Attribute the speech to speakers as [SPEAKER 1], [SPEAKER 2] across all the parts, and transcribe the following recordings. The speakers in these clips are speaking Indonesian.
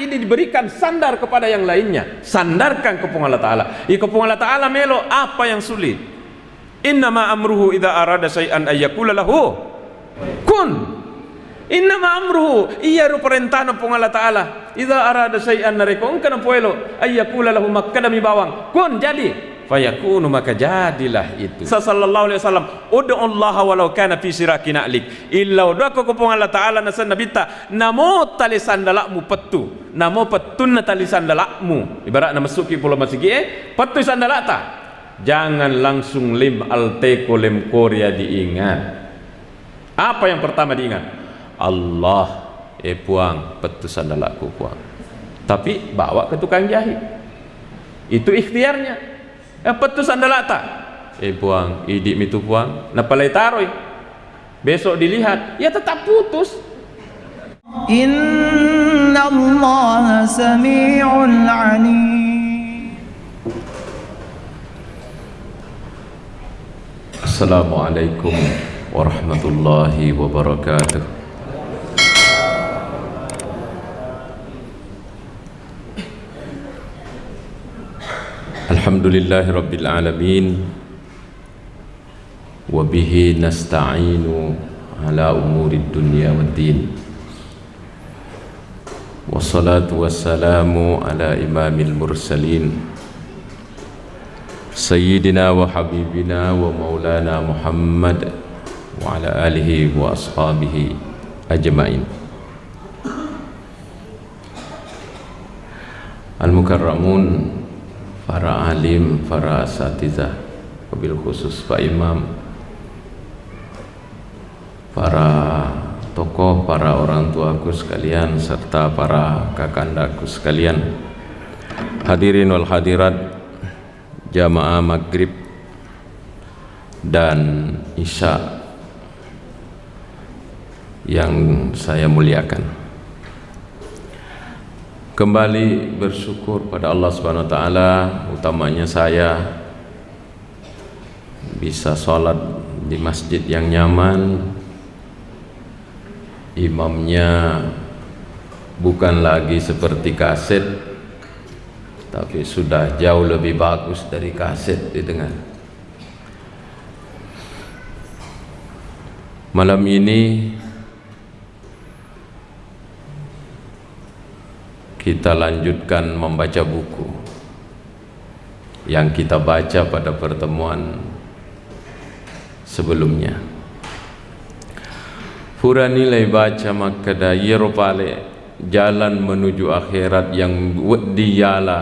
[SPEAKER 1] ini diberikan sandar kepada yang lainnya. Sandarkan kepada Allah Ta'ala. Kepada Allah Ta'ala melo apa yang sulit. Innama amruhu idza arada syai'an ayyakula lahu kun. Innama amruhu iya ru perintah kepada Allah Ta'ala idza arada syai'an nareko kana poelo ayyakula lahu makkadami bawang kun jadi fayakunu, maka jadilah itu. Sallallahu alaihi wasallam ud'u Allah walau kana fi siraki na'lik illa doa ko kepada Allah Ta'ala nasan nabita namo tali sandalakmu petu namo petun tali sandalakmu ibarat nama masuki pulau masigi petu sandalata jangan langsung lim alteko lem korea diingat. Apa yang pertama diingat? Allah puang petu sandalakku puang, tapi bawa ke tukang jahit itu ikhtiarnya. Petu sandalata puang idik mitu puang napalai taroi besok dilihat ya tetap putus.
[SPEAKER 2] Inna Allah sami'un alim.
[SPEAKER 1] Assalamualaikum warahmatullahi wabarakatuh. Alhamdulillahi rabbil alamin wa bihi nasta'inu ala umurid dunya waddin wassalatu wassalamu ala imamil mursalin sayyidina wa habibina wa maulana Muhammad wa ala alihi wa ashabihi ajma'in. Al-mukarramun, para alim, para asatizah, wabil khusus Pak Imam, para tokoh, para orang tuaku sekalian, serta para kakandaku sekalian, hadirin wal hadirat, jamaah maghrib dan isya yang saya muliakan. Kembali bersyukur pada Allah Subhanahu wa Ta'ala, utamanya saya bisa sholat di masjid yang nyaman, imamnya bukan lagi seperti kaset, tapi sudah jauh lebih bagus dari kaset didengar. Malam ini kita lanjutkan membaca buku yang kita baca pada pertemuan sebelumnya. Pura nilai baca maka daya rupale jalan menuju akhirat yang diala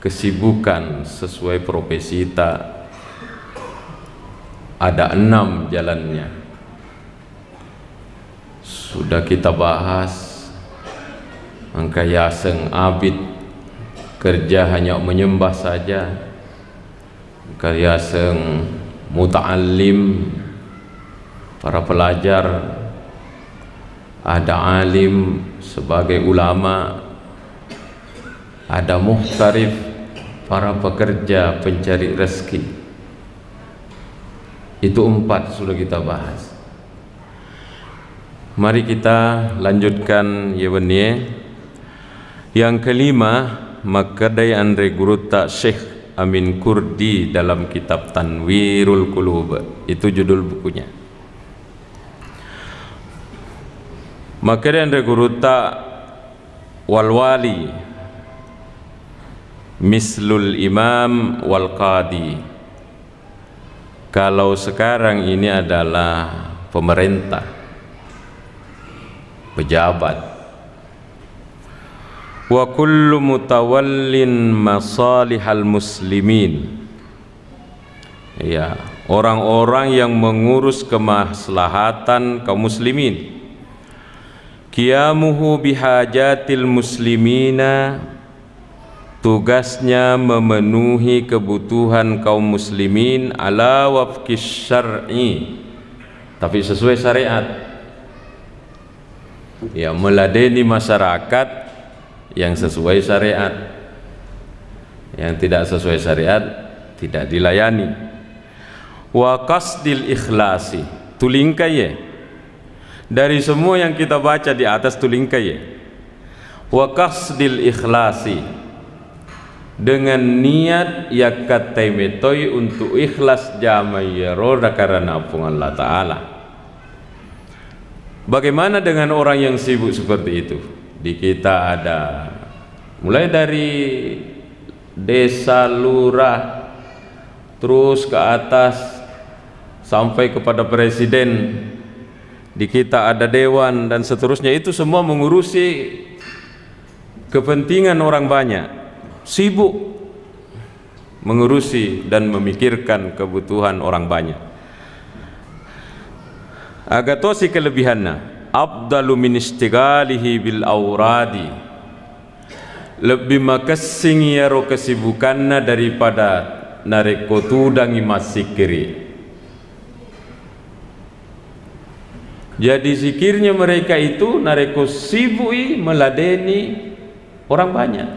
[SPEAKER 1] kesibukan sesuai profesi kita. Ada 6 jalannya. Sudah kita bahas. Angka yaseng abid kerja hanya menyembah saja, angka yaseng muta'allim para pelajar, ada alim sebagai ulama, ada muhtarif para pekerja pencari rezeki. Itu 4 sudah kita bahas. Mari kita lanjutkan yewenye. Yang kelima, Makadai Andre Guruta Syekh Amin Kurdi dalam kitab Tanwirul Qulub, itu judul bukunya. Makadai Andre Guruta Walwali Mislul Imam Wal Qadi. Kalau sekarang ini adalah pemerintah, pejabat, wa kullu mutawallin masalihal muslimin, ya, orang-orang yang mengurus kemaslahatan kaum muslimin, qiyamuhu bihajatil muslimina, tugasnya memenuhi kebutuhan kaum muslimin ala wafqis syar'i, tapi sesuai syariat, ya, meladeni masyarakat yang sesuai syariat. Yang tidak sesuai syariat tidak dilayani. Wa qasdil ikhlasi, tulingkai dari semua yang kita baca di atas, tulingkai wa qasdil ikhlasi, dengan niat yakatai metoi untuk ikhlas jamai roda karena apung Allah Ta'ala. Bagaimana dengan orang yang sibuk seperti itu? Di kita ada mulai dari desa, lurah, terus ke atas sampai kepada presiden. Di kita ada dewan dan seterusnya. Itu semua mengurusi kepentingan orang banyak, sibuk mengurusi dan memikirkan kebutuhan orang banyak. Agatosi kelebihannya, afdalu min istighalihi bil auradi, lebih makasing yaro kesibukannya daripada nareko tudangi masikiri. Jadi zikirnya mereka itu nareko sibui meladeni orang banyak,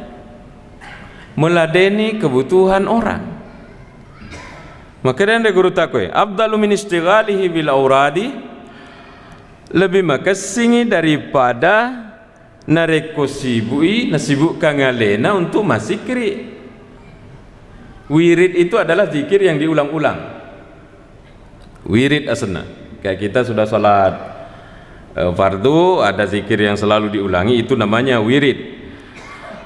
[SPEAKER 1] meladeni kebutuhan orang. Makanya guru takwe, afdalu min istighalihi bil auradi, lebih makasingi daripada nareko sibui nasibukkan ngalena untuk masikri. Wirid itu adalah zikir yang diulang-ulang. Wirid asna. Kayak kita sudah salat fardu, ada zikir yang selalu diulangi, itu namanya wirid.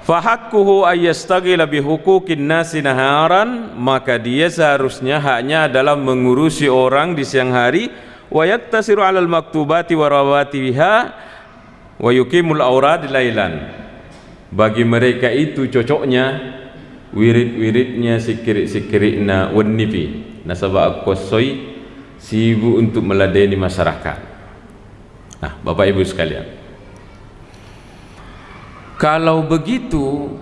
[SPEAKER 1] Fahakkuhu ayyastaghila bihuquqin nasi naharan, maka dia seharusnya haknya adalah mengurusi orang di siang hari, wa yaktasiru 'alal maktubati wa rawatiha wa yuqimul aurad lailan. Bagi mereka itu cocoknya wirid-wiridnya, sikir-sikirina wannifi, nasaba akosoi, sibuk untuk meladeni masyarakat. Nah, Bapak Ibu sekalian, kalau begitu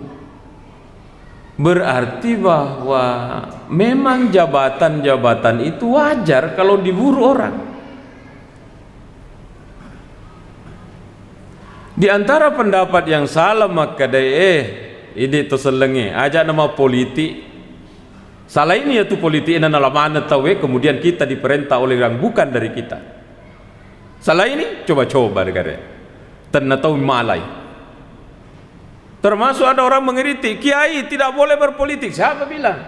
[SPEAKER 1] berarti bahwa memang jabatan-jabatan itu wajar kalau diburu orang. Di antara pendapat yang salah maka ini terselenge aja nama politik. Salah ini yaitu politik dan alamana tawe, kemudian kita diperintah oleh yang bukan dari kita. Salah ini coba-coba negara tenatau malai. Termasuk ada orang mengkritik kiai tidak boleh berpolitik. Siapa bilang?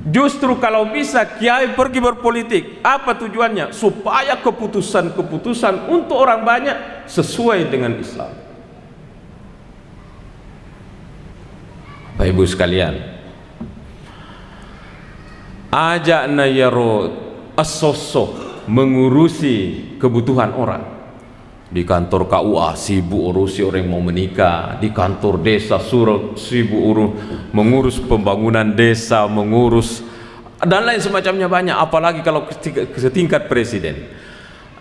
[SPEAKER 1] Justru kalau bisa kiai pergi berpolitik, apa tujuannya? Supaya keputusan-keputusan untuk orang banyak sesuai dengan Islam. Bapak Ibu sekalian, ajak nayaro asosok mengurusi kebutuhan orang. Di kantor KUA sibuk urusi orang yang mau menikah, di kantor desa sibuk mengurus pembangunan desa, mengurus dan lain semacamnya banyak. Apalagi kalau setingkat presiden.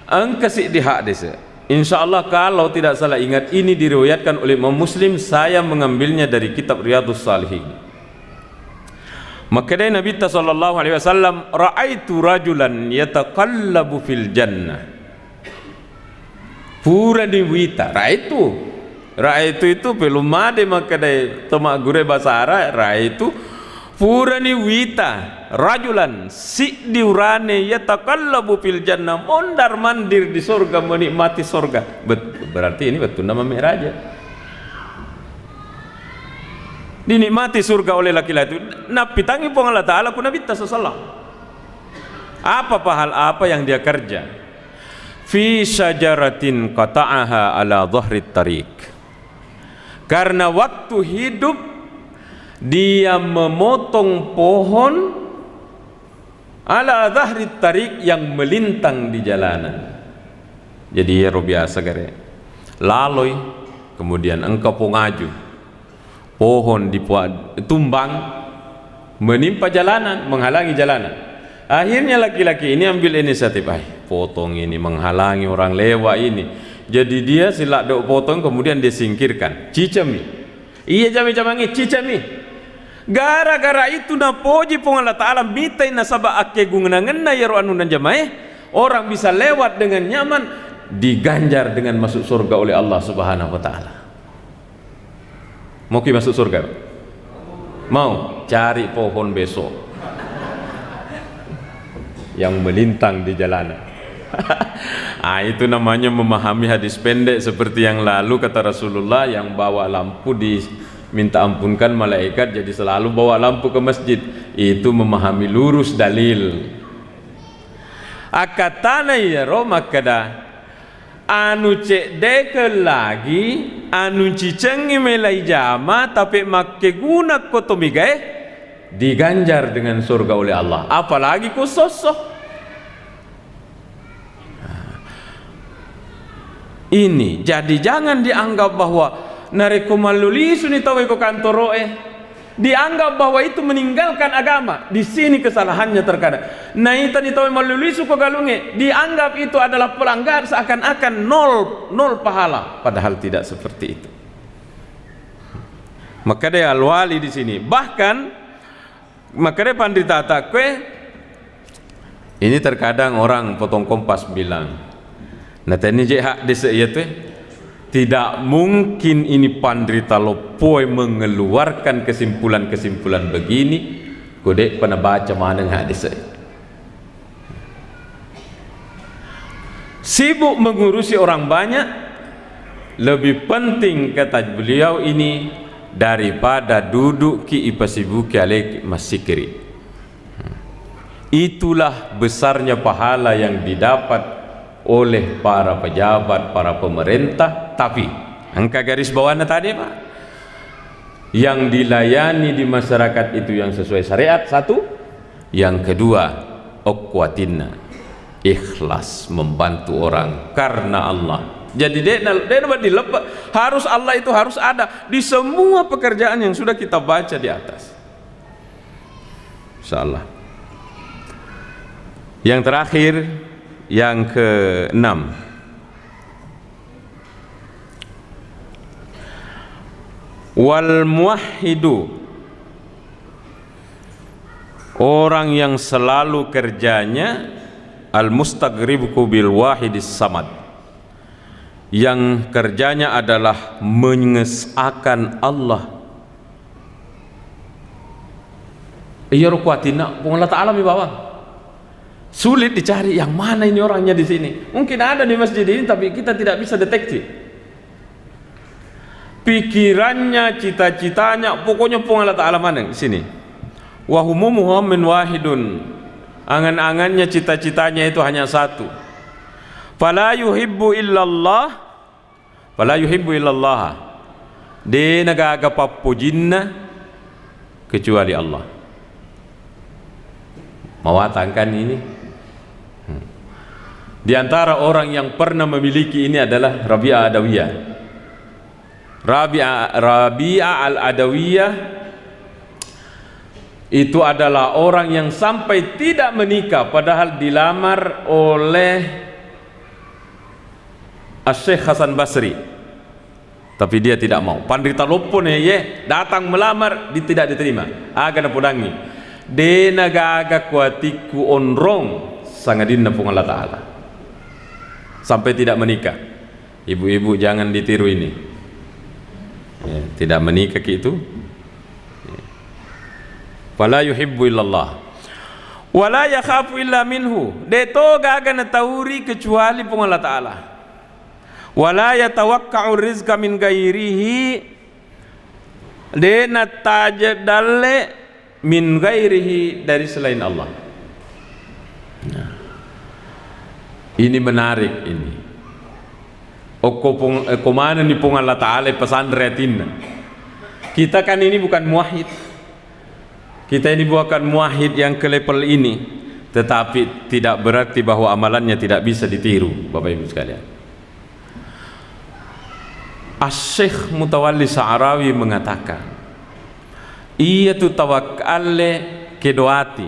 [SPEAKER 1] Engkasih di hak desa. Insya Allah kalau tidak salah ingat, ini diriwayatkan oleh Imam Muslim, saya mengambilnya dari kitab Riyadhus Shalihin. Maka dari Nabi sallallahu alaihi wasallam, ra'aitu rajulan yataqallabu fil jannah. Pura di wita, ra'aitu itu belum ada, maka dari temak gure bahasa Arab, ra'aitu pura ni wita rajulan si diurane yataqallabu fil jannah, mondar mandir di surga, menikmati surga. Berarti ini betul nama Mi'raj. Dinikmati surga oleh laki-laki. Nabi tangi pun Allah Ta'ala ku Nabi sallallahu. Apa pahal apa yang dia kerja? Fi syajaratin qata'aha ala dhahrit tariq. Karena waktu hidup dia memotong pohon ala dhahrit tariq, yang melintang di jalanan. Jadi ya biasa gare. Laloi, kemudian engkau pengaju. Pohon ditumbang menimpa jalanan, menghalangi jalanan. Akhirnya laki-laki ini ambil inisiatif, potong ini menghalangi orang lewat ini. Jadi dia silak dok potong, kemudian dia singkirkan. Cicami, iya jami-jamangi cicami. Gara-gara itu napoji pun Allah Ta'ala mitai nasabah ake gungenangenna ya ro'anu dan jamaah, orang bisa lewat dengan nyaman, diganjar dengan masuk surga oleh Allah Subhanahu Wa Ta'ala. Mau masuk surga? Mau? Cari pohon besok yang melintang di jalanan. Itu namanya memahami hadis pendek seperti yang lalu kata Rasulullah, yang bawa lampu diminta ampunkan malaikat jadi selalu bawa lampu ke masjid. Itu memahami lurus dalil. Akatana ya Roma kada anu cek deke lagi anu cicengi melai jama tapi make guna kotomigae diganjar dengan surga oleh Allah, apalagi kusosoh. Ini jadi jangan dianggap bahwa nareko maluli suni tawe ko kantoro dianggap bahwa itu meninggalkan agama. Di sini kesalahannya terkadang. Naita ni tawe maluli suko galunge dianggap itu adalah pelanggar, seakan-akan nol pahala, padahal tidak seperti itu. Maka dia al-wali di sini. Bahkan maka dia pandita takwe ini terkadang orang potong kompas bilang, nah tadi hak desa iya tuh tidak mungkin ini pandrita lopoi mengeluarkan kesimpulan-kesimpulan begini. Kodek pernah baca mana hak desa, sibuk mengurusi orang banyak lebih penting kata beliau ini daripada duduk ki ipasibuki alaik masikri. Itulah besarnya pahala yang didapat oleh para pejabat, para pemerintah. Tapi angka garis bawahnya tadi Pak, yang dilayani di masyarakat itu yang sesuai syariat, satu. Yang kedua, ukwatinna, ikhlas membantu orang karena Allah. Jadi harus Allah itu harus ada di semua pekerjaan yang sudah kita baca di atas, insyaallah. Yang terakhir, yang ke-6, wal muwahhidu, orang yang selalu kerjanya al mustaghribu bil wahidis samad, yang kerjanya adalah mengesahkan Allah. Iya rukuatina Allah Ta'ala mi bawang. Sulit dicari yang mana ini orangnya di sini. Mungkin ada di masjid ini tapi kita tidak bisa deteksi. Pikirannya, cita-citanya, pokoknya Allah Ta'ala mana di sini. Wa humumuhum min wahidun. Angan-angannya, cita-citanya itu hanya satu. Fala yuhibbu illallah, fala yuhibbu illallah. Dia nagaga papujinna kecuali Allah. Mawatangkan ini. Di antara orang yang pernah memiliki ini adalah Rabi'ah Adawiyah. Rabi'ah al-Adawiyah itu adalah orang yang sampai tidak menikah padahal dilamar oleh Syekh Hasan Basri, tapi dia tidak mau. Pandita lopon datang melamar, dia tidak diterima. Agak napudangi dena gaga kuatiku onrong sangadinna pung Allah Ta'ala sampai tidak menikah. Ibu-ibu jangan ditiru ini ya, tidak menikah itu ya. Fala yuhibbu illallah wala yakhafu illa minhu, deto gaga natauri kecuali pung Allah Ta'ala. Wala yatawakka'u rizqa min ghairihi, de natajadalle min ghairihi, dari selain Allah. Nah, ini menarik ini. Komana ni pung Allah Ta'ala pesantren. Kita kan ini bukan muwahhid. Kita ini bukan muwahhid yang ke level ini, tetapi tidak berarti bahwa amalannya tidak bisa ditiru, Bapak Ibu sekalian. Asy-Syaikh Mutawalli Sa'rawi mengatakan, iya tu tawakkale kedoati,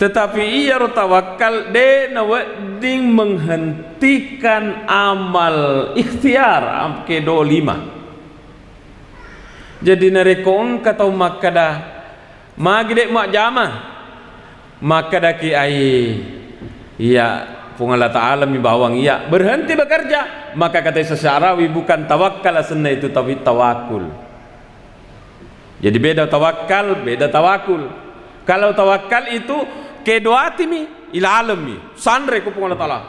[SPEAKER 1] tetapi iya tawakal de nawading menghentikan amal ikhtiar kedo 5. Jadi narekong katau makada magde mak jama makada ki ai iya pung Allah Ta'ala mi bawang iya berhenti bekerja, maka kata Syarawi bukan tawakal asalnya itu tapi tawakul. Jadi beda tawakal, beda tawakul. Kalau tawakal itu kedoatimi ila alami sandre ku Allah Ta'ala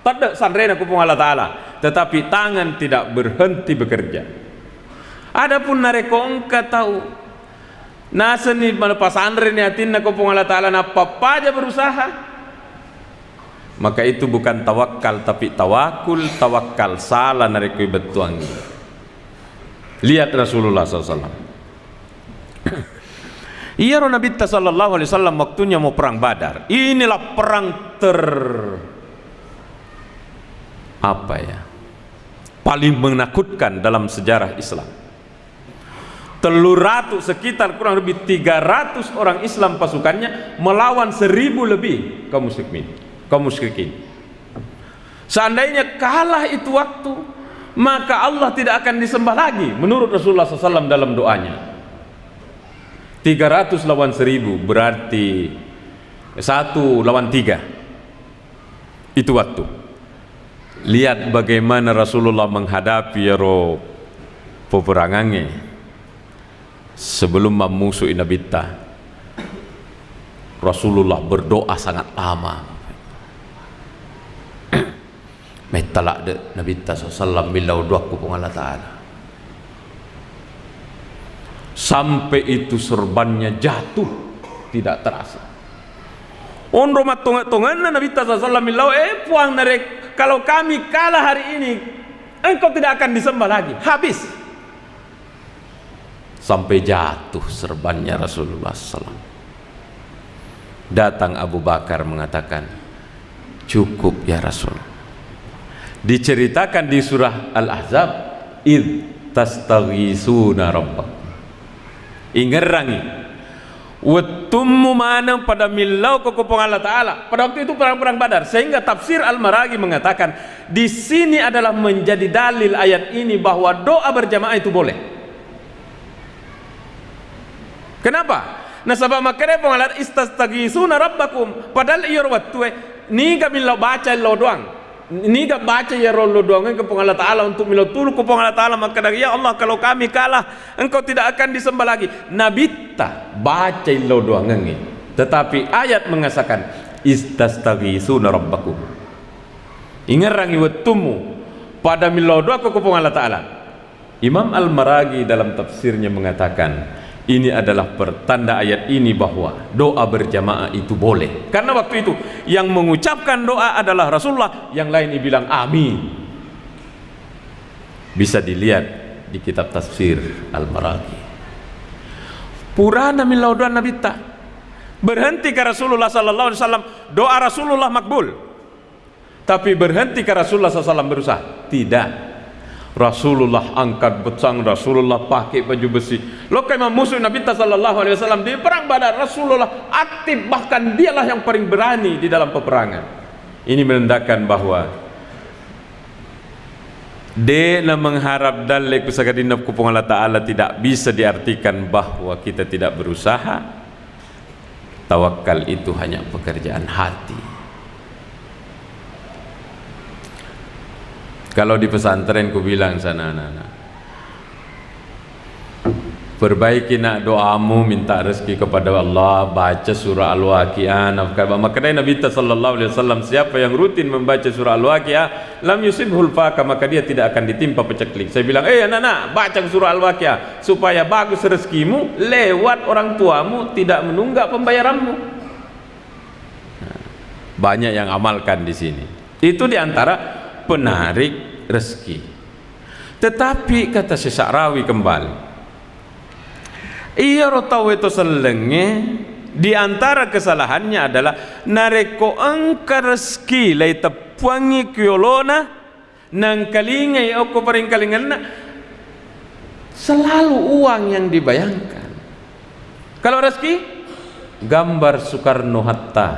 [SPEAKER 1] tak sandrena ku Allah Ta'ala, tetapi tangan tidak berhenti bekerja. Adapun nareko engka tahu naseni melepas sandre ni atinna ku Allah Ta'ala napa aja berusaha, maka itu bukan tawakal tapi tawakul. Tawakal salah nareko betuangi. Lihat Rasulullah SAW. Iya Nabi sallallahu alaihi wasallam waktunya mau perang Badar. Inilah perang paling menakutkan dalam sejarah Islam. Sekitar kurang lebih 300 orang Islam pasukannya melawan 1000 lebih kaum musyrikin. Seandainya kalah itu waktu, maka Allah tidak akan disembah lagi menurut Rasulullah SAW dalam doanya. 300 lawan 1000 berarti 1 lawan 3 itu waktu. Lihat bagaimana Rasulullah menghadapi peperangannya sebelum memusuhi Nabi. Rasulullah berdoa sangat lama. Metalak de Nabi sallallahu bilau doa ku Allah Ta'ala sampai itu serbannya jatuh tidak terasa. Onro matungan Nabi sallallahu bilau puang narek, kalau kami kalah hari ini engkau tidak akan disembah lagi, habis. Sampai jatuh serbannya Rasulullah SAW. Datang Abu Bakar mengatakan, cukup ya Rasul. Diceritakan di surah Al-Ahzab, id tastaghisuna rabbakum. Ingerangi wetummu manang pada milau ke kupung Allah Ta'ala pada waktu itu perang-perang Badar, sehingga tafsir Al-Maraghi mengatakan di sini adalah menjadi dalil ayat ini bahwa doa berjamaah itu boleh. Kenapa? Nasabah makanya pengalat istastaghisuna rabbakum, padahal iya waktu ni kami milau baca lo doang, ni gak baca ya lo doang ke Allah Ta'ala untuk milau tulu ke Allah Ta'ala, maka dari ya Allah kalau kami kalah engkau tidak akan disembah lagi. Nabi tak baca lo doang ini, tetapi ayat mengasakan istastaghisuna rabbakum, ingerangi wetumu pada milau doa ke Allah Ta'ala. Imam Al-Maraghi dalam tafsirnya mengatakan ini adalah pertanda ayat ini bahwa doa berjamaah itu boleh, karena waktu itu yang mengucapkan doa adalah Rasulullah, yang lain dibilang amin. Bisa dilihat di kitab tafsir Al-Maraghi. Purana min laudan Nabi ta berhenti ke Rasulullah sallallahu alaihi wasallam, doa Rasulullah makbul. Tapi berhenti ke Rasulullah sallallahu alaihi wasallam berusaha? Tidak. Rasulullah angkat becang, Rasulullah pakai baju besi. Lo kayak musuh Nabi sallallahu alaihi wasallam di perang Badar, Rasulullah aktif, bahkan dialah yang paling berani di dalam peperangan. Ini menandakan bahwa dena mengharap dalek kusagadinap kupung Allah Ta'ala tidak bisa diartikan bahwa kita tidak berusaha. Tawakal itu hanya pekerjaan hati. Kalau di pesantren ku bilang sana anak-anak, perbaiki nak doamu, minta rezeki kepada Allah, baca surah Al-Waqiah. Makanya Nabi sallallahu alaihi wasallam, siapa yang rutin membaca surah Al-Waqiah, lam yusibhul faqah, maka dia tidak akan ditimpa peceklik. Saya bilang, anak-anak, baca surah Al-Waqiah supaya bagus rezekimu, lewat orang tuamu, tidak menunggak pembayaranmu. Banyak yang amalkan di sini. Itu diantara penarik rezeki. Tetapi kata Syekh Sa'rawi kembali, iya rotawe itu selenge, di antara kesalahannya adalah nareko angka rezeki lai tepuangi kiolona nang kalingai aku paring kalingan selalu uang yang dibayangkan. Kalau rezeki gambar Soekarno Hatta.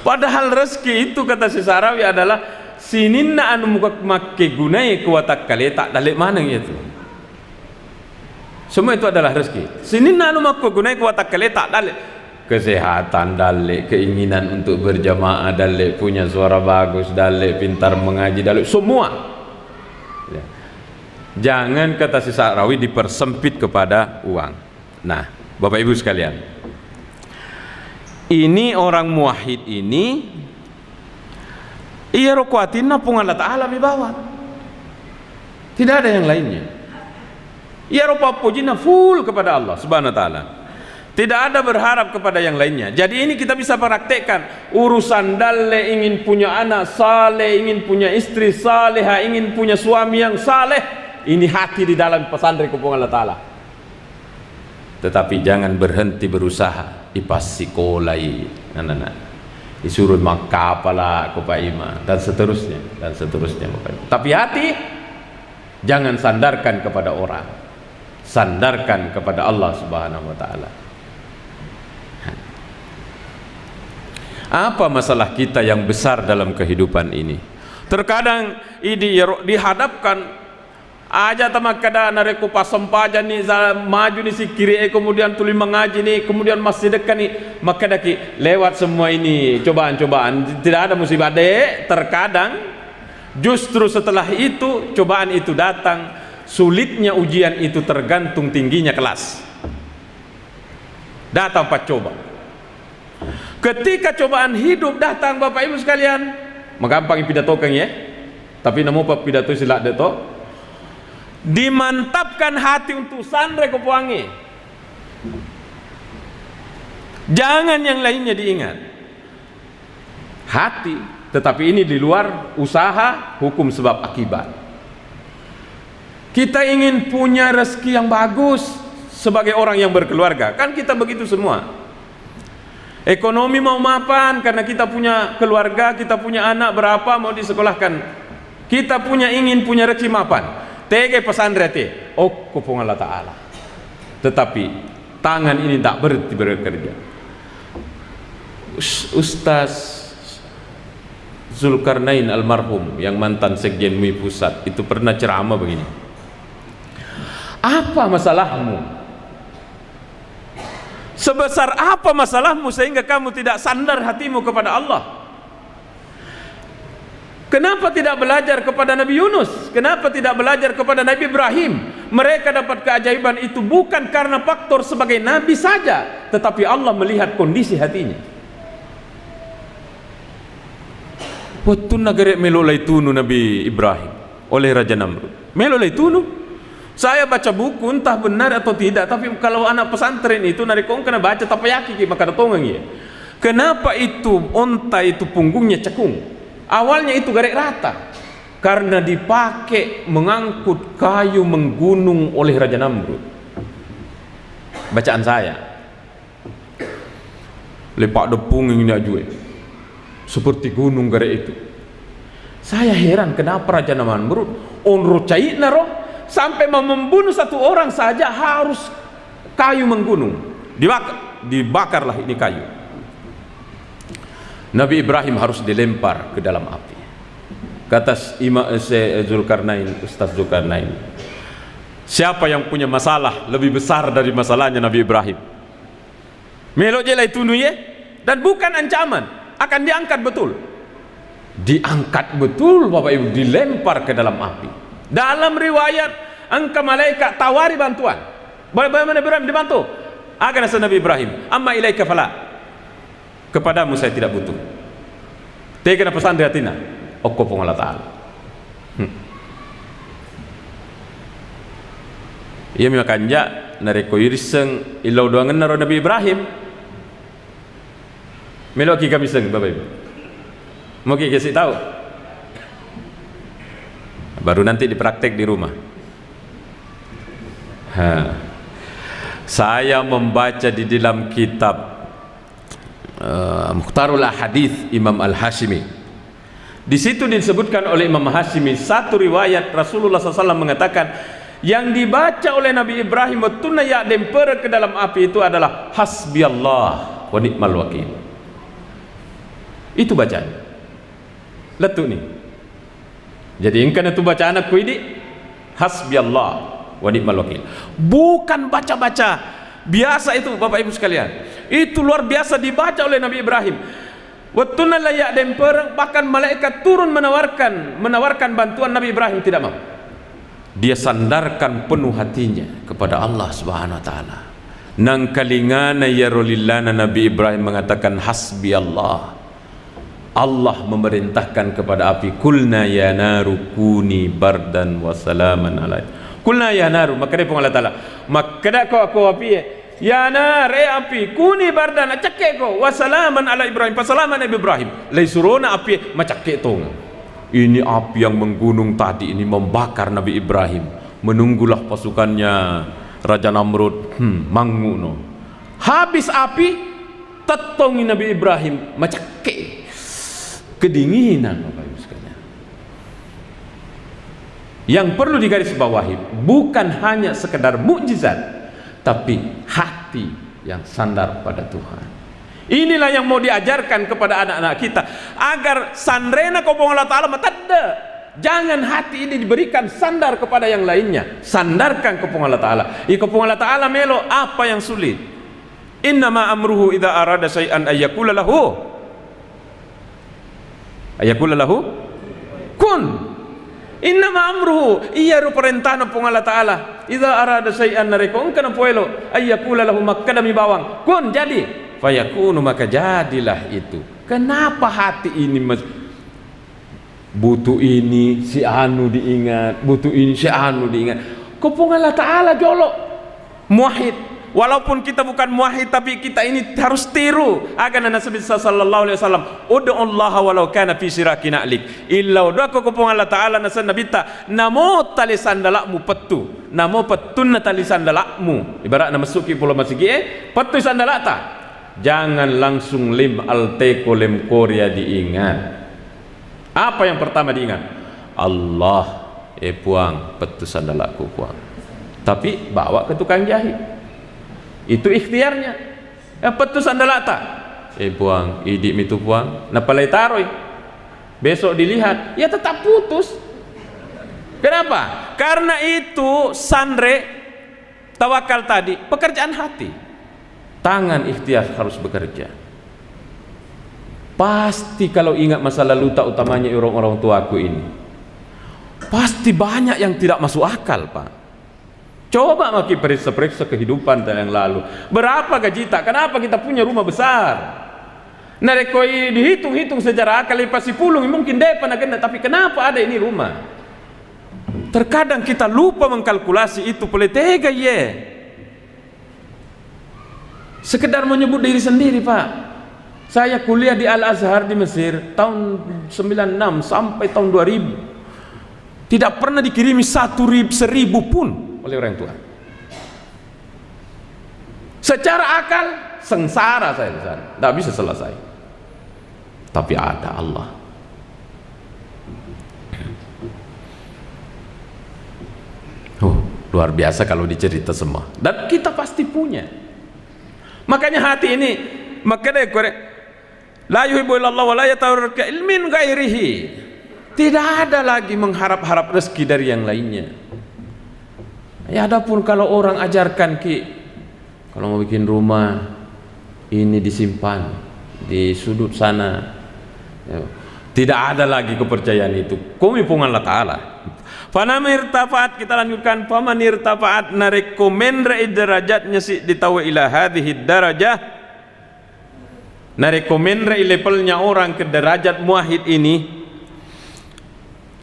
[SPEAKER 1] Padahal rezeki itu kata si Sarawi adalah sininna anu muka make gunai kuatak kali tak dalik mana gitu. Semua itu adalah rezeki. Sininna anu muka gunai kuatak kali tak dalik, kesehatan dalik, keinginan untuk berjamaah dalik, punya suara bagus dalik, pintar mengaji dalik, semua. Ya. Jangan kata si Sarawi dipersempit kepada uang. Nah, Bapak Ibu sekalian, Ini orang muwahhid ini iya rokuatin napung Allah Ta'ala bibawa, tidak ada yang lainnya. Ia rupa pujinya full kepada Allah Subhanahu wa Ta'ala, tidak ada berharap kepada yang lainnya. Jadi ini kita bisa praktekkan urusan dalle, ingin punya anak saleh, ingin punya istri saleha, ingin punya suami yang saleh, ini hati di dalam pesantren Kampung Allah Ta'ala. Tetapi jangan berhenti berusaha ipas sekolai anak-anak, disuruh makapala kopaima dan seterusnya Bapak. Tapi hati jangan sandarkan kepada orang, sandarkan kepada Allah Subhanahu wa Ta'ala. Apa masalah kita yang besar dalam kehidupan ini? Terkadang ini dihadapkan aja tamak kada nareku pasampaja ni maju ni si kiri kemudian tuli mengaji ni kemudian masih dekat ni maka daki lewat semua ini cobaan-cobaan, tidak ada musibah dek. Terkadang justru setelah itu cobaan itu datang, sulitnya ujian itu tergantung tingginya kelas. Datang pak coba. Ketika cobaan hidup datang Bapak Ibu sekalian, magampang pidatokan ya. Tapi namo pak pidato silak deto. Dimantapkan hati untuk sandre kepuangi. Jangan yang lainnya diingat. Hati, tetapi ini di luar usaha hukum sebab akibat. Kita ingin punya rezeki yang bagus sebagai orang yang berkeluarga, kan kita begitu semua. Ekonomi mau mapan karena kita punya keluarga, kita punya anak berapa mau disekolahkan. Kita ingin punya rezeki mapan. Tege pesantren te, oh Kampung Allah Ta'ala. Tetapi tangan ini tak berhenti bekerja. Ustaz Zulkarnain almarhum yang mantan sekjen MUI pusat itu pernah ceramah begini. Apa masalahmu? Sebesar apa masalahmu sehingga kamu tidak sandar hatimu kepada Allah? Kenapa tidak belajar kepada Nabi Yunus? Kenapa tidak belajar kepada Nabi Ibrahim? Mereka dapat keajaiban itu bukan karena faktor sebagai nabi saja, tetapi Allah melihat kondisi hatinya. Waktu negara melolai tunu Nabi Ibrahim oleh Raja Namrud. Melolai tunu. Saya baca buku entah benar atau tidak, tapi kalau anak pesantren itu narikong kena baca tapayaki maka datongeng ya. Kenapa itu onta itu punggungnya cekung? Awalnya itu garek rata karena dipakai mengangkut kayu menggunung oleh Raja Namrud. Bacaan saya lepak depung ini aja seperti gunung garek itu. Saya heran kenapa Raja Namrud onro cai naro sampai mau membunuh satu orang saja harus kayu menggunung. Dibakarlah ini kayu. Nabi Ibrahim harus dilempar ke dalam api. Kata Zulkarnain, Ustaz Zulkarnain, siapa yang punya masalah lebih besar dari masalahnya Nabi Ibrahim? Melok je lah itu ya, dan bukan ancaman, akan diangkat betul. Diangkat betul Bapak Ibu, dilempar ke dalam api. Dalam riwayat angka malaikat tawari bantuan. Bagaimana Ibrahim dibantu? Agar Nabi Ibrahim, amma ilaika fala. Kepadamu saya tidak butuh. Tega na pesan hatina. Okko Kampung Allah Ta'ala. Ia makanya nareko iriseng ilau doangan naro Nabi Ibrahim. Melo ki kami seng Bapak Ibu. Mau ki kasih tahu. Baru nanti dipraktek di rumah. Saya membaca di dalam kitab Mukhtarul Ahadits Imam Al-Hashimi. Di situ disebutkan oleh Imam Hashimi satu riwayat Rasulullah SAW mengatakan yang dibaca oleh Nabi Ibrahim tuna ya dempera ke dalam api itu adalah hasbiyallah wa ni'mal wakil. Itu bacaan. Letuk nih. Jadi ingkan itu bacaan aku ini hasbiyallah wa ni'mal wakil. Bukan baca-baca biasa itu Bapak Ibu sekalian. Itu luar biasa dibaca oleh Nabi Ibrahim. Wattuna layak dempereng, bahkan malaikat turun menawarkan bantuan. Nabi Ibrahim tidak mau. Dia sandarkan penuh hatinya kepada Allah Subhanahu wa taala. nang kalingana ya rolillana Nabi Ibrahim mengatakan hasbi Allah. Allah memerintahkan kepada api, kulna ya naru kuni bardan wa salaman alai. Kulna ya naru, maka dia Allah Ta'ala, maka dak aku api ya nar api kuni bardan acake ko wa salaman ala Ibrahim, pasalaman Nabi Ibrahim lai surona api macake tong. Ini api yang menggunung tadi ini membakar Nabi Ibrahim. Menunggulah pasukannya Raja Namrud manguno. Habis api tetongi Nabi Ibrahim macake kedinginan Bapak Ibu sekalian. Yang perlu digarisbawahi bukan hanya sekedar mukjizat, tapi hati yang sandar pada Tuhan. Inilah yang mau diajarkan kepada anak-anak kita agar sandrena kopong Allah Ta'ala matadda. Jangan hati ini diberikan sandar kepada yang lainnya. Sandarkan kopong Allah Ta'ala. Kopong Allah Ta'ala melo apa yang sulit. Innama amruhu idza arada syai'an ayyakula lahu kun. Innama amruhu iya ru perintah pong Allah Ta'ala idza arada syai'an nareko kana poelo ayyakula lahu makadami bawang kun jadi fayakunu maka jadilah itu. Kenapa hati ini butuh ini si anu diingat, butuh ini si anu diingat. Kopong Allah Ta'ala jolok muahid. Walaupun kita bukan muahid, tapi kita ini harus tiru agar Nabi sallallahu alaihi wasallam ud'ullaha walau kana fi siraki na'lik illa doa kopong Allah Ta'ala nasan nabita namo tali sandalakmu petu namo petun tali sandalakmu ibarat nama masuki pulau masigi petu sandalata jangan langsung lim alteko lem korea diingat. Apa yang pertama diingat? Allah puang petu sandalakku puang, tapi bawa ke tukang jahit itu ikhtiarnya petu sandalata puang idik mitu puang napalai taroi besok dilihat ya tetap putus. Kenapa? Karena itu sandre tawakal tadi pekerjaan hati, tangan ikhtiar harus bekerja. Pasti kalau ingat masa lalu tak utamanya orang-orang tuaku ini pasti banyak yang tidak masuk akal Pak. Coba maki periksa-periksa kehidupan yang lalu. Berapa gaji tak? Kenapa kita punya rumah besar? Narekoi dihitung-hitung secara akal pasti pulung mungkin depan agenda, tapi kenapa ada ini rumah? Terkadang kita lupa mengkalkulasi itu peletega ye. Sekedar menyebut diri sendiri Pak. Saya kuliah di Al-Azhar di Mesir tahun 96 sampai tahun 2000. Tidak pernah dikirimi 1.000 pun oleh orang tua. Secara akal sengsara saya di sana, tidak bisa selesai. Tapi ada Allah. Luar biasa kalau dicerita semua. Dan kita pasti punya. Makanya hati ini, makanya la yuhibbu illallah wa la yatawarraka ilmin ghairihi. Tidak ada lagi mengharap-harap rezeki dari yang lainnya. Ya adapun kalau orang ajarkan kalau mau bikin rumah ini disimpan di sudut sana, ya, tidak ada lagi kepercayaan itu. Komipung Allah Ta'ala. Fanamir tafaat kita lanjutkan. Famanir tafaat narekomendra derajatnya si ditawa ila hadhihi darajah. Narekomendra levelnya orang ke derajat muahid ini.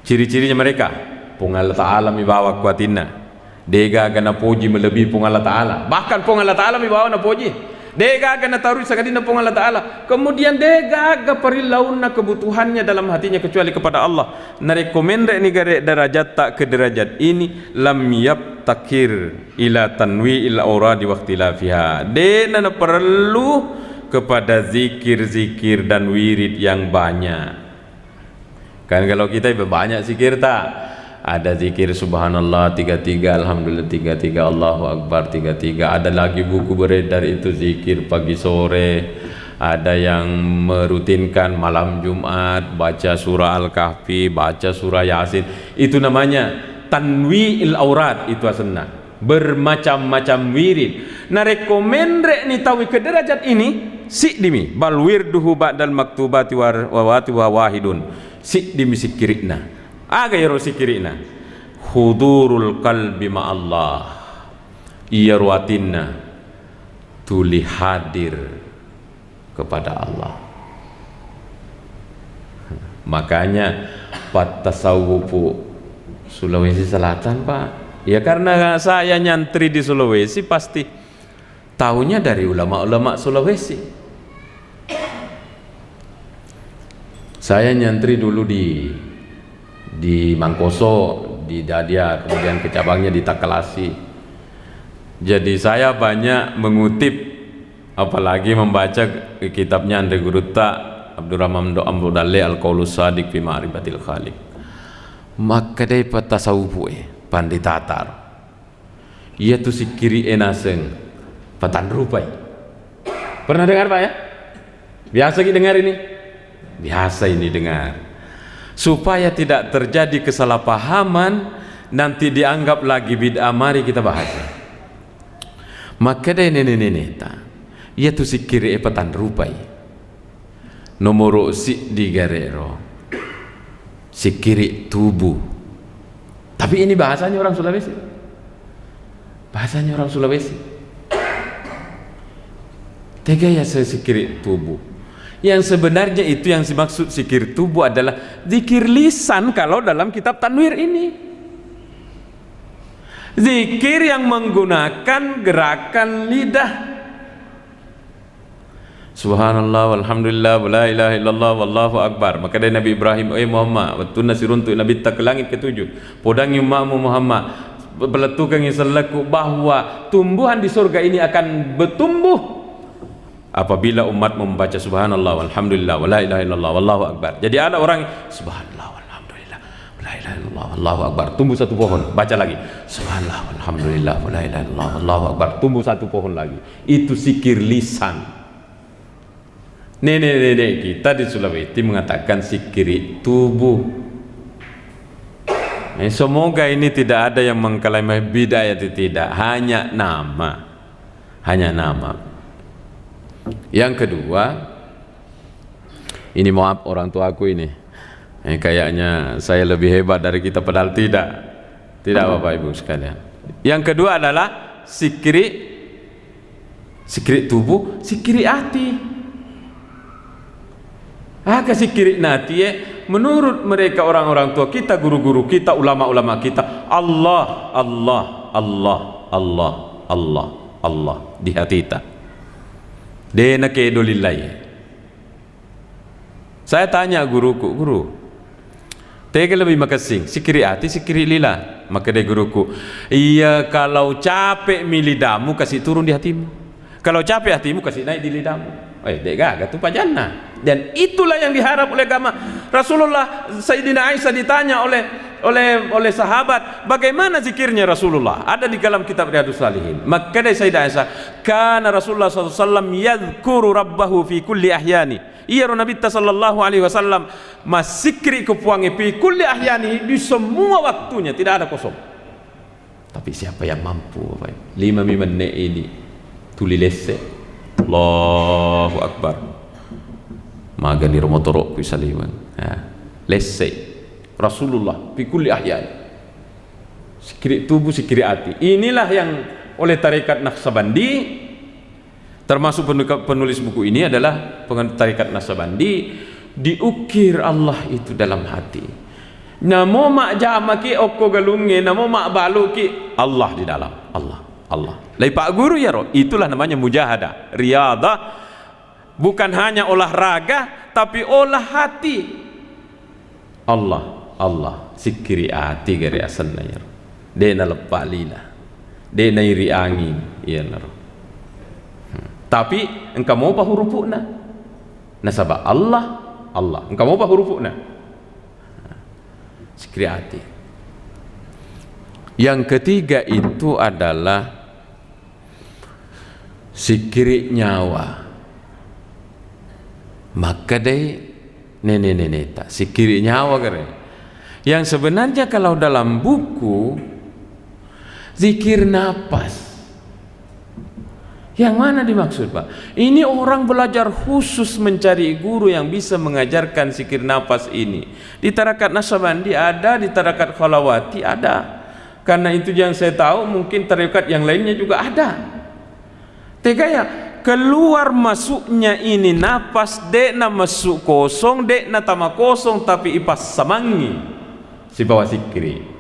[SPEAKER 1] Ciri-cirinya mereka pung Allah Ta'ala mibawa kuatina. Dega gana poji melebihi pung Allah Ta'ala. Bahkan pung Allah Ta'ala mibawa na poji. Dega gana taruh sakadina pung Allah Ta'ala. Kemudian dega ga perilauna kebutuhannya dalam hatinya kecuali kepada Allah. Narekomenda ini gare derajat tak ke derajat ini lam yabtakir ila tanwi ila auradi waqtilafiha. Dena perlu kepada zikir-zikir dan wirid yang banyak. Kan kalau kita banyak zikir tak? Ada zikir subhanallah 33, alhamdulillah 33, Allahu akbar 33. Ada lagi buku beredar itu zikir pagi sore. Ada yang merutinkan malam Jumat baca surah Al-Kahfi, baca surah Yasin. Itu namanya tanwi'il aurat, itu asna. Bermacam-macam wirid. Nah rekomendre ni tawi ke derajat ini si dimi bal wirduhu ba'dal maktubati wa wahidun. Si dimi sikirina. Aga yaro sikirina. Hudurul qalbi ma Allah. Iya ruatinna tuli hadir kepada Allah. Makanya Pak tasawufu Sulawesi Selatan, Pak, ya karena saya nyantri di Sulawesi pasti tahunya dari ulama-ulama Sulawesi. Saya nyantri dulu di Mangkoso, di Dadia, kemudian ke cabangnya di Takalasi. Jadi saya banyak mengutip, apalagi membaca kitabnya Andre Guruta Abdurrahman Amrudale Al-Qaulus Shadiq fi Ma'rifatil Khaliq. Maka dari patasawufu panditatar ia tu sikiri enaseng patan rupai. Pernah dengar, Pak, ya? Biasa kita dengar ini, biasa ini dengar, supaya tidak terjadi kesalahpahaman nanti dianggap lagi bid'ah. Mari kita bahas. Maka dari neta ia tu sikiri patan rupai nomor si di Guerrero, sikiri tubuh. Tapi ini bahasanya orang Sulawesi, bahasanya orang Sulawesi. Tega ya sikiri tubuh. Yang sebenarnya itu yang dimaksud sikir tubuh adalah zikir lisan kalau dalam kitab Tanwir ini. Zikir yang menggunakan gerakan lidah. Subhanallah walhamdulillah wala ilaha illallah wallahu akbar. Maka dari Nabi Ibrahim, Muhammad, waktu nasirun tu Nabi tak ke langit ketujuh. Podangi umatmu Muhammad, beletukan selaku bahwa tumbuhan di surga ini akan bertumbuh apabila umat membaca subhanallah walhamdulillah wala ilaha illallah wallahu akbar. Jadi ada orang subhanallah walhamdulillah wala ilaha illallah wallahu akbar, tumbuh satu pohon. Baca lagi subhanallah walhamdulillah wala ilaha illallah wallahu akbar, tumbuh satu pohon lagi. Itu zikir lisan. Nenek-nenek kita di Sulawesi mengatakan zikir tubuh. Semoga ini tidak ada yang mengklaim bid'ah, itu tidak, hanya nama, hanya nama. Yang kedua, ini maaf orang tua aku ini, kayaknya saya lebih hebat dari kita, padahal tidak Bapak Ibu sekalian. Yang kedua adalah zikri tubuh, zikri hati. Zikri hati menurut mereka orang-orang tua kita, guru-guru kita, ulama-ulama kita, Allah, Allah, Allah, Allah, Allah, Allah di hati kita. Dena kedolilai. Saya tanya guruku, guru, tega lebih makasih zikri hati, zikri lillah. Maka dia guruku, iya kalau capek milidamu kasih turun di hatimu, kalau capek hatimu kasih naik di lidahmu. Dek gagah tu pajana. Dan itulah yang diharap oleh agama Rasulullah. Sayyidina Aisyah ditanya oleh sahabat, bagaimana zikirnya Rasulullah? Ada di dalam kitab Riyadhus Shalihin. Maka dari Sayyidina Aisyah, kana Rasulullah SAW yadhkuru rabbahu fi kulli ahyani. Iya Nabi sallallahu alaihi wasallam masikri kepuangi fi kulli ahyani, di semua waktunya, tidak ada kosong. Tapi siapa yang mampu, Bapak? 5 menit ini tuli lese Allahu Akbar magani romotorok ku saliwan lese Rasulullah fi kulli ahyan, zikir tubuh, zikir hati. Inilah yang oleh tarekat Naqsabandi, termasuk penulis buku ini adalah tarekat Naqsabandi, diukir Allah itu dalam hati. Namo mak jamaki okko galunge, namo mak baluki, Allah di dalam, Allah, Allah. Lai Pak Guru ya roh, itulah namanya mujahadah, riyadah. Bukan hanya olahraga, tapi olah hati. Allah, Allah, zikri hati gari asanna ya roh. Dena lepa lila, dena iri angin, ya roh. Tapi engkau mau apa hurufna? Nasabah Allah, Allah. Engkau mau apa hurufna? Zikri hati. Yang ketiga itu adalah zikri nyawa. Maka deh nenek tak zikri nyawa kare. Yang sebenarnya kalau dalam buku zikir napas. Yang mana dimaksud, Pak? Ini orang belajar khusus mencari guru yang bisa mengajarkan zikir napas ini. Di tarekat Naqsabandi ada, di tarekat Khalawati ada. Karena itu yang saya tahu, mungkin tarekat yang lainnya juga ada. Tega ya, keluar masuknya ini napas dek na masuk kosong, dek na tama kosong tapi ipas samangi si bawa sikri.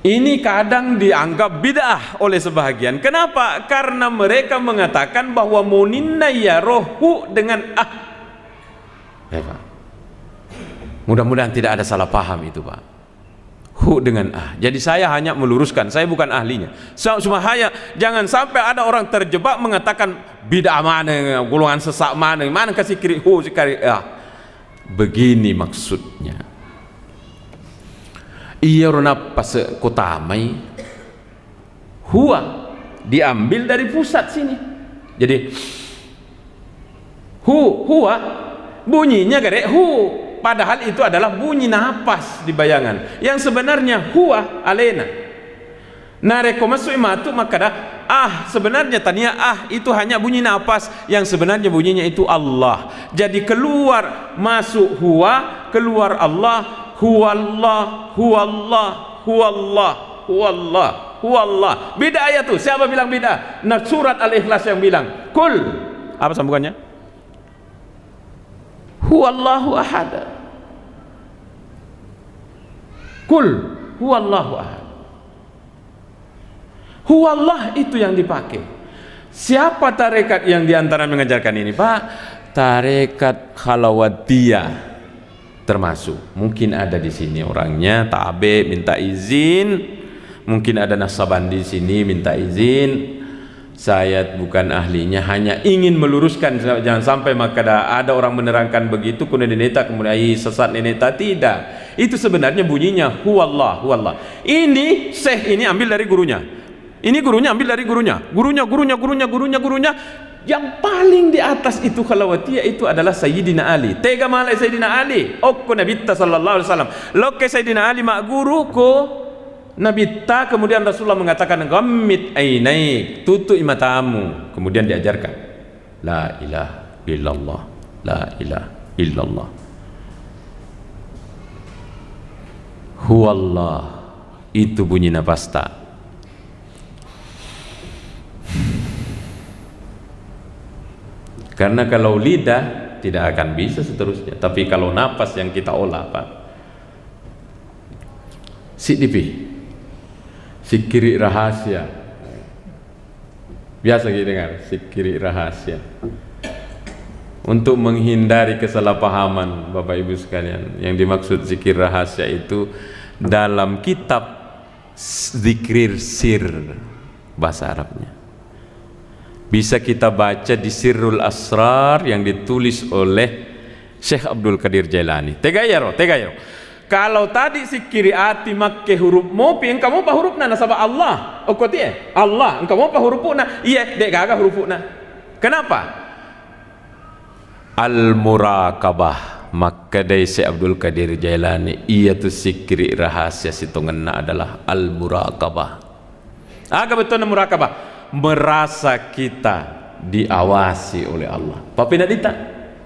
[SPEAKER 1] Ini kadang dianggap bid'ah oleh sebahagian. Kenapa? Karena mereka mengatakan bahwa muninna ya rohu dengan ya, Pak. Mudah-mudahan tidak ada salah paham itu, Pak. Hu dengan Jadi saya hanya meluruskan, saya bukan ahlinya. Sumahaya, jangan sampai ada orang terjebak mengatakan bid'ah mana, golongan sesak mana kasih kiri hu sikari Begini maksudnya. Iya rona pas kotamai huwa diambil dari pusat sini. Jadi huwa bunyinya gede hu, padahal itu adalah bunyi napas di bayangan. Yang sebenarnya huwa alena. Nareko masuk imatu maka dah sebenarnya tania itu hanya bunyi napas, yang sebenarnya bunyinya itu Allah. Jadi keluar masuk huwa, keluar Allah. Huwallah, huwallah, huwallah, huwallah, huwallah. Beda ayat tuh. Siapa bilang beda? Nah, surat Al-Ikhlas yang bilang kul, apa sambungannya? Huwallahu ahad. Kul huwallahu ahad. Huwallah itu yang dipakai. Siapa tarekat yang diantara mengajarkan ini, Pak? Tarekat Khalawatiyah termasuk. Mungkin ada di sini orangnya tabe minta izin, mungkin ada Nasabandi di sini minta izin. Saya bukan ahlinya, hanya ingin meluruskan, jangan sampai maka ada orang menerangkan begitu kemudian sesat neneta. Tidak, itu sebenarnya bunyinya huwallah, huwallah. Ini syekh ini ambil dari gurunya, ini gurunya ambil dari gurunya, gurunya. Yang paling di atas itu Khalawatiyah itu adalah Sayyidina Ali. Tega malai Sayyidina Ali. Okko Nabitta sallallahu alaihi wasallam. Loke Sayyidina Ali mak guru ko Nabitta, kemudian Rasulullah mengatakan ghammit ainaik, tutup matamu. Kemudian diajarkan la ilaha illallah, la ilaha illallah. Huwallah, itu bunyi nafasta. Karena kalau lidah tidak akan bisa seterusnya, tapi kalau napas yang kita olah, Pak. Sikiri rahasia. Biasa kita dengar sikiri rahasia. Untuk menghindari kesalahpahaman Bapak Ibu sekalian, yang dimaksud zikir rahasia itu dalam kitab zikir sir bahasa Arabnya. Bisa kita baca di Sirrul Asrar yang ditulis oleh Syekh Abdul Qadir Jailani. Tegayaro. Kalau tadi sikiri ati makke huruf mopi, engkau mau pa hurufna nasabah Allah. Okotie Allah, engkau mau pa hurufna? Iya, dek gaga hurufna. Kenapa? Al-muraqabah. Maka dari Syekh Abdul Qadir Jailani, iya tu sikiri rahasia sitongenna adalah al-muraqabah. Aga betul muraqabah. Merasa kita diawasi oleh Allah. Papina dita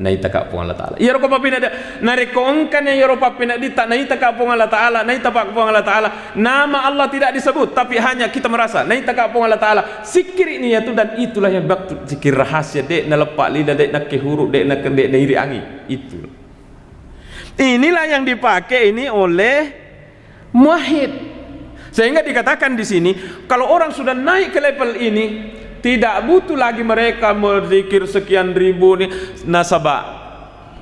[SPEAKER 1] naita ka pung Allah Taala. Iya ro papina da narekongkan ya ro papina dita naita ka pung Allah Taala, naita pa pung Allah Taala. Nama Allah tidak disebut, tapi hanya kita merasa naita ka pung Allah Taala. Zikir ini itu, dan itulah yang bak zikir rahasia dek na lepak lidah, dek na kehuruf, dek na kendek na iri angin. Itu. Inilah yang dipakai ini oleh muwahhid. Sehingga dikatakan di sini, kalau orang sudah naik ke level ini, tidak butuh lagi mereka berzikir sekian ribu nih, nasabah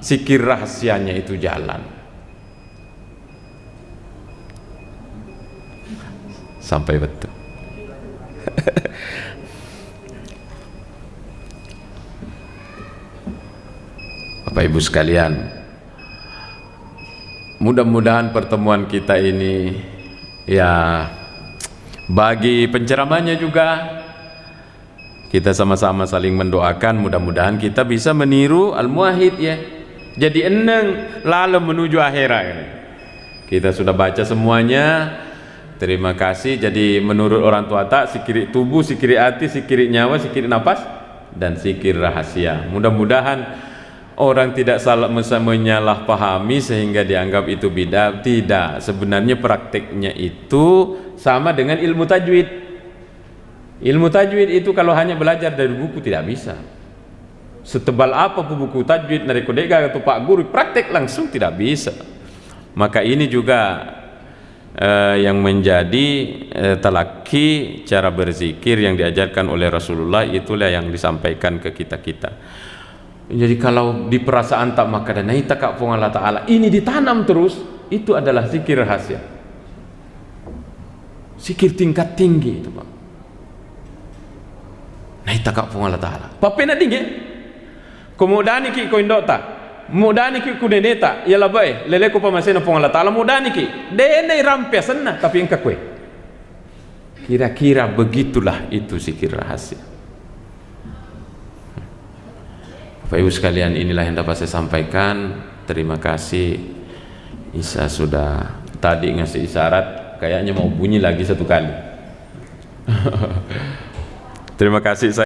[SPEAKER 1] zikir rahasianya itu jalan. Sampai betul. Bapak Ibu sekalian, mudah-mudahan pertemuan kita ini ya bagi penceramahnya juga kita sama-sama saling mendoakan, mudah-mudahan kita bisa meniru al-muwahhid ya. Jadi eneng lalu menuju akhirat ini. Kita sudah baca semuanya. Terima kasih. Jadi menurut orang tua tak, sikiri tubuh, sikiri hati, sikiri nyawa, sikiri nafas, dan sikir rahasia. Mudah-mudahan orang tidak salah menyalahpahami sehingga dianggap itu bid'ah. Tidak, sebenarnya prakteknya itu sama dengan ilmu tajwid. Ilmu tajwid itu kalau hanya belajar dari buku tidak bisa. Setebal apa buku tajwid dari kodega atau Pak Guru, praktek langsung tidak bisa. Maka ini juga yang menjadi talaki cara berzikir yang diajarkan oleh Rasulullah, itulah yang disampaikan ke kita-kita. Jadi kalau di perasaan tak maka dan naita ka Allah Ta'ala ini ditanam terus, itu adalah zikir rahasia, zikir tingkat tinggi itu Pak. Naita ka Allah Ta'ala papena tinggi kemudian ki ko indota mudani ki kudedeta ya labai lele ko pamasena pong Allah Ta'ala mudani ki dene rampiasanna tapi engka kue. Kira-kira begitulah itu zikir rahasia. Bapak Ibu sekalian, inilah yang dapat saya sampaikan. Terima kasih. Isa sudah tadi ngasih isyarat, kayaknya mau bunyi lagi satu kali. Terima kasih.